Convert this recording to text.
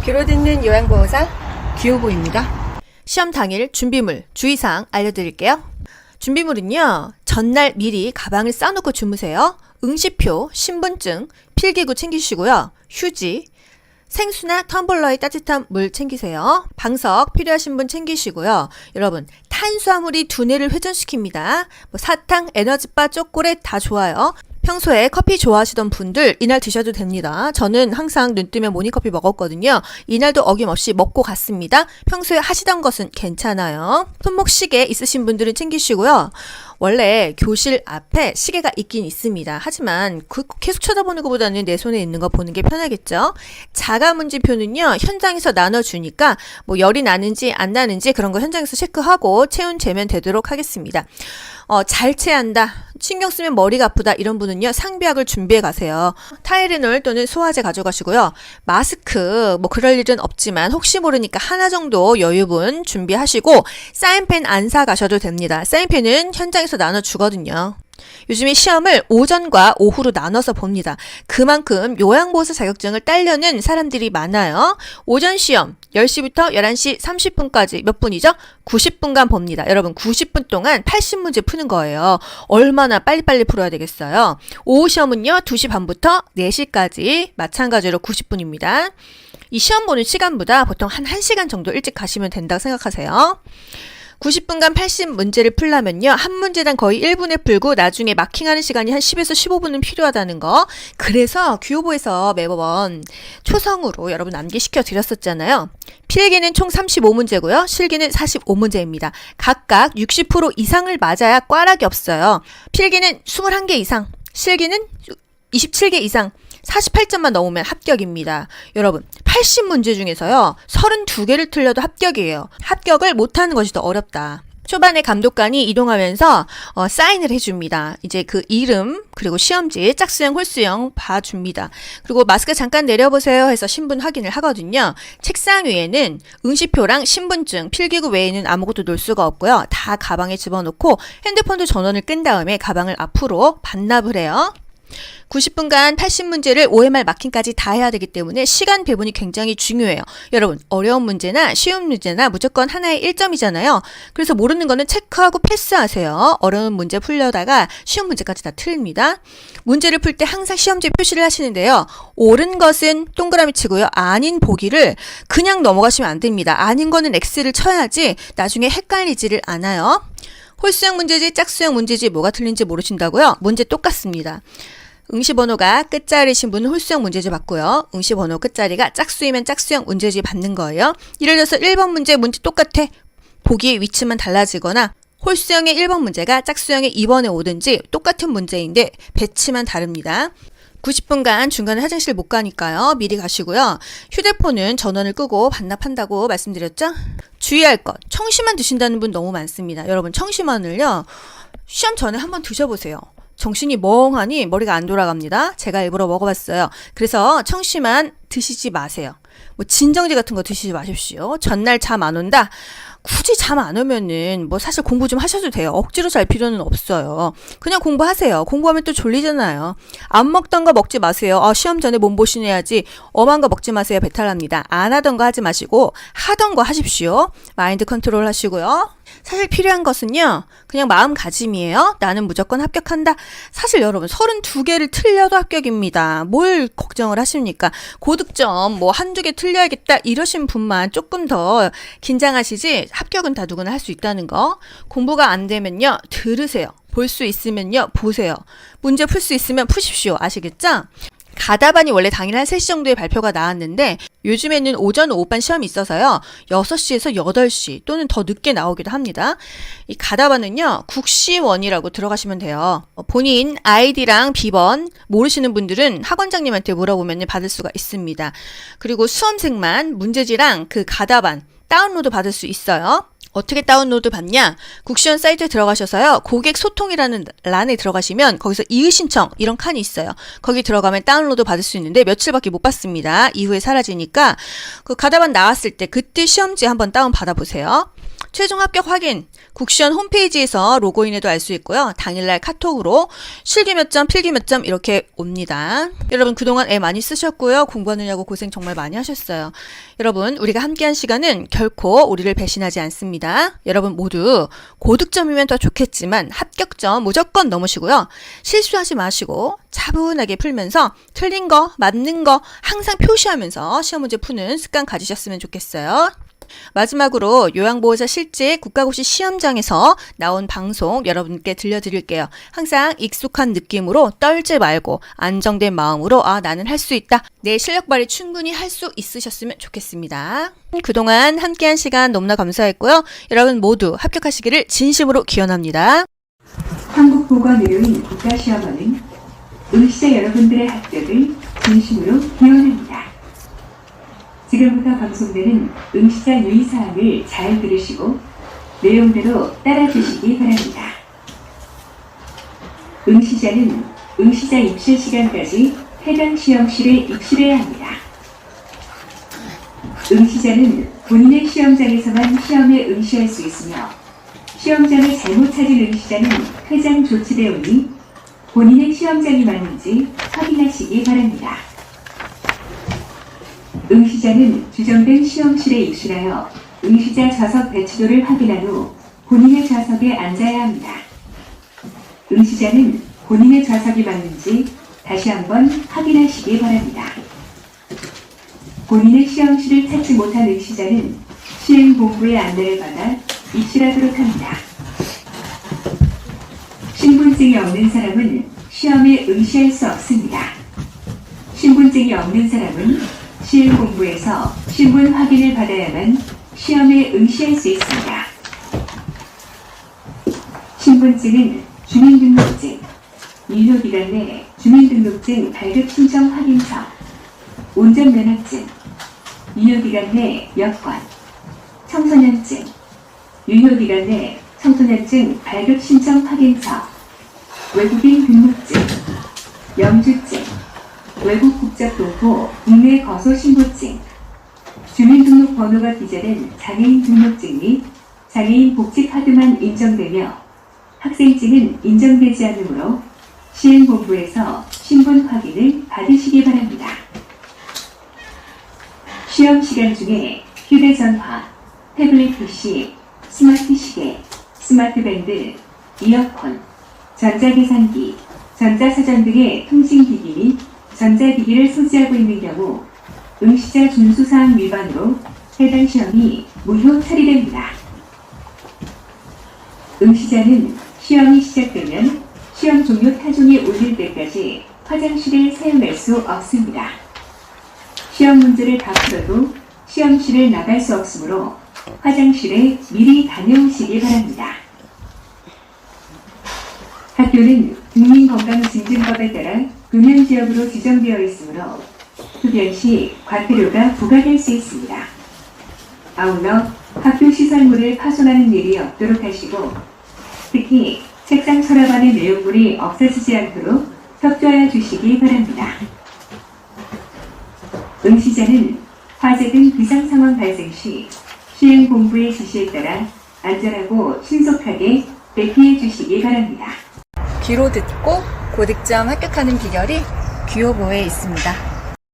귀로 듣는 요양보호사 귀요보입니다. 시험 당일 준비물, 주의사항 알려드릴게요. 준비물은요, 전날 미리 가방을 싸놓고 주무세요. 응시표, 신분증, 필기구 챙기시고요. 휴지, 생수나 텀블러에 따뜻한 물 챙기세요. 방석 필요하신 분 챙기시고요. 여러분, 탄수화물이 두뇌를 회전시킵니다. 사탕, 에너지바, 초콜릿 다 좋아요. 평소에 커피 좋아하시던 분들 이날 드셔도 됩니다. 저는 항상 눈 뜨면 모닝커피 먹었거든요. 이날도 어김없이 먹고 갔습니다. 평소에 하시던 것은 괜찮아요. 손목 시계 있으신 분들은 챙기시고요. 원래 교실 앞에 시계가 있긴 있습니다. 하지만 계속 쳐다보는 것보다는 내 손에 있는 거 보는 게 편하겠죠. 자가문제표는요, 현장에서 나눠주니까 열이 나는지 안 나는지 그런 거 현장에서 체크하고 체온 재면 되도록 하겠습니다. 잘 체한다, 신경 쓰면 머리가 아프다 이런 분은요, 상비약을 준비해 가세요. 타이레놀 또는 소화제 가져가시고요. 마스크 그럴 일은 없지만 혹시 모르니까 하나 정도 여유분 준비하시고, 사인펜 안 사 가셔도 됩니다. 사인펜은 현장에서 나눠주거든요. 요즘에 시험을 오전과 오후로 나눠서 봅니다. 그만큼 요양보호사 자격증을 따려는 사람들이 많아요. 오전 시험 10시부터 11시 30분까지 몇 분이죠? 90분간 봅니다. 여러분, 90분 동안 80문제 푸는 거예요. 얼마나 빨리빨리 풀어야 되겠어요. 오후 시험은요, 2시 반부터 4시까지 마찬가지로 90분입니다. 이 시험 보는 시간보다 보통 한 1시간 정도 일찍 가시면 된다고 생각하세요. 90분간 80문제를 풀려면요, 한 문제당 거의 1분에 풀고 나중에 마킹하는 시간이 한 10에서 15분은 필요하다는 거. 그래서 귀요보에서 매번 초성으로 여러분 암기시켜 드렸었잖아요. 필기는 총 35문제고요. 실기는 45문제입니다. 각각 60% 이상을 맞아야 꽈락이 없어요. 필기는 21개 이상, 실기는 27개 이상, 48점만 넘으면 합격입니다. 여러분, 80문제 중에서요, 32개를 틀려도 합격이에요. 합격을 못하는 것이 더 어렵다. 초반에 감독관이 이동하면서 사인을 해줍니다. 이제 그 이름 그리고 시험지 짝수형 홀수형 봐줍니다. 그리고 마스크 잠깐 내려보세요 해서 신분 확인을 하거든요. 책상 위에는 응시표랑 신분증, 필기구 외에는 아무것도 놓을 수가 없고요. 다 가방에 집어넣고 핸드폰도 전원을 끈 다음에 가방을 앞으로 반납을 해요. 90분간 80문제를 OMR 마킹까지 다 해야 되기 때문에 시간 배분이 굉장히 중요해요. 여러분, 어려운 문제나 쉬운 문제나 무조건 하나에 1점이잖아요. 그래서 모르는 거는 체크하고 패스하세요. 어려운 문제 풀려다가 쉬운 문제까지 다 틀립니다. 문제를 풀 때 항상 시험지에 표시를 하시는데요. 옳은 것은 동그라미 치고요. 아닌 보기를 그냥 넘어가시면 안 됩니다. 아닌 거는 X를 쳐야지 나중에 헷갈리지를 않아요. 홀수형 문제지, 짝수형 문제지 뭐가 틀린지 모르신다고요? 문제 똑같습니다. 응시번호가 끝자리신 분은 홀수형 문제지 받고요. 응시번호 끝자리가 짝수이면 짝수형 문제지 받는 거예요. 예를 들어서 1번 문제 똑같아. 보기의 위치만 달라지거나 홀수형의 1번 문제가 짝수형의 2번에 오든지 똑같은 문제인데 배치만 다릅니다. 90분간 중간에 화장실 못 가니까요, 미리 가시고요. 휴대폰은 전원을 끄고 반납한다고 말씀드렸죠? 주의할 것, 청심환 드신다는 분 너무 많습니다. 여러분, 청심환을요, 시험 전에 한번 드셔보세요. 정신이 멍하니 머리가 안 돌아갑니다. 제가 일부러 먹어봤어요. 그래서 청심환 드시지 마세요. 진정제 같은 거 드시지 마십시오. 전날 잠 안 온다? 굳이 잠 안 오면은 사실 공부 좀 하셔도 돼요. 억지로 잘 필요는 없어요. 그냥 공부하세요. 공부하면 또 졸리잖아요. 안 먹던 거 먹지 마세요. 시험 전에 몸보신해야지. 엄한 거 먹지 마세요. 배탈 납니다. 안 하던 거 하지 마시고 하던 거 하십시오. 마인드 컨트롤 하시고요. 사실 필요한 것은요, 그냥 마음가짐이에요. 나는 무조건 합격한다. 사실 여러분, 32개를 틀려도 합격입니다. 뭘 걱정을 하십니까? 고득점 한두 개 틀려야겠다 이러신 분만 조금 더 긴장하시지, 합격은 다 누구나 할 수 있다는 거. 공부가 안 되면요, 들으세요. 볼 수 있으면요, 보세요. 문제 풀 수 있으면 푸십시오. 아시겠죠? 가다반이 원래 당일 한 3시 정도에 발표가 나왔는데 요즘에는 오전, 오후반 시험이 있어서요, 6시에서 8시 또는 더 늦게 나오기도 합니다. 이 가다반은요, 국시원이라고 들어가시면 돼요. 본인 아이디랑 비번 모르시는 분들은 학원장님한테 물어보면 받을 수가 있습니다. 그리고 수험생만 문제지랑 그 가다반 다운로드 받을 수 있어요. 어떻게 다운로드 받냐? 국시원 사이트에 들어가셔서요, 고객 소통이라는 란에 들어가시면 거기서 이의 신청 이런 칸이 있어요. 거기 들어가면 다운로드 받을 수 있는데 며칠밖에 못 받습니다. 이후에 사라지니까 그 가다반 나왔을 때 그때 시험지 한번 다운 받아보세요. 최종 합격 확인, 국시원 홈페이지에서 로그인해도 알 수 있고요. 당일날 카톡으로 실기 몇 점, 필기 몇 점 이렇게 옵니다. 여러분 그동안 애 많이 쓰셨고요. 공부하느냐고 고생 정말 많이 하셨어요. 여러분 우리가 함께한 시간은 결코 우리를 배신하지 않습니다. 여러분 모두 고득점이면 더 좋겠지만 합격점 무조건 넘으시고요. 실수하지 마시고 차분하게 풀면서 틀린 거, 맞는 거 항상 표시하면서 시험 문제 푸는 습관 가지셨으면 좋겠어요. 마지막으로 요양보호사 실제 국가고시 시험장에서 나온 방송 여러분께 들려드릴게요. 항상 익숙한 느낌으로 떨지 말고 안정된 마음으로 나는 할 수 있다. 내 실력 발휘 충분히 할 수 있으셨으면 좋겠습니다. 그동안 함께한 시간 너무나 감사했고요. 여러분 모두 합격하시기를 진심으로 기원합니다. 한국보건의료인 국가시험원은 응시자 여러분들의 합격을 진심으로 기원합니다. 지금부터 방송되는 응시자 유의사항을 잘 들으시고 내용대로 따라주시기 바랍니다. 응시자는 응시자 입실 시간까지 해당 시험실에 입실해야 합니다. 응시자는 본인의 시험장에서만 시험에 응시할 수 있으며 시험장을 잘못 찾은 응시자는 퇴장 조치되오니 본인의 시험장이 맞는지 확인하시기 바랍니다. 응시자는 지정된 시험실에 입실하여 응시자 좌석 배치도를 확인한 후 본인의 좌석에 앉아야 합니다. 응시자는 본인의 좌석이 맞는지 다시 한번 확인하시기 바랍니다. 본인의 시험실을 찾지 못한 응시자는 시행본부의 안내를 받아 입실하도록 합니다. 신분증이 없는 사람은 시험에 응시할 수 없습니다. 신분증이 없는 사람은 시행본부에서 신분 확인을 받아야만 시험에 응시할 수 있습니다. 신분증은 주민등록증, 유효기간 내 주민등록증 발급 신청 확인서, 운전면허증, 유효기간 내 여권, 청소년증, 유효기간 내 청소년증 발급 신청 확인서, 외국인 등록증, 영주증, 외국 국적 동포 국내 거소 신고증, 주민등록번호가 기재된 장애인 등록증 및 장애인 복지 카드만 인정되며 학생증은 인정되지 않으므로 시행본부에서 신분 확인을 받으시기 바랍니다. 시험 시간 중에 휴대전화, 태블릿 PC, 스마트 시계, 스마트밴드, 이어폰, 전자계산기, 전자사전 등의 통신기기 및 전자기기를 소지하고 있는 경우 응시자 준수사항 위반으로 해당 시험이 무효 처리됩니다. 응시자는 시험이 시작되면 시험 종료 타종이 울릴 때까지 화장실을 사용할 수 없습니다. 시험 문제를 다 풀어도 시험실을 나갈 수 없으므로 화장실에 미리 다녀오시기 바랍니다. 학교는 국민건강증진법에 따라 금연지역으로 지정되어 있으므로 흡연 시 과태료가 부과될 수 있습니다. 아울러 학교 시설물을 파손하는 일이 없도록 하시고 특히 책상 서랍안의 내용물이 없어지지 않도록 협조하여 주시기 바랍니다. 응시자는 화재 등 비상상황 발생 시 시행본부의 지시에 따라 안전하고 신속하게 대피해 주시기 바랍니다. 귀로 듣고 고득점 합격하는 비결이 귀요보에 있습니다.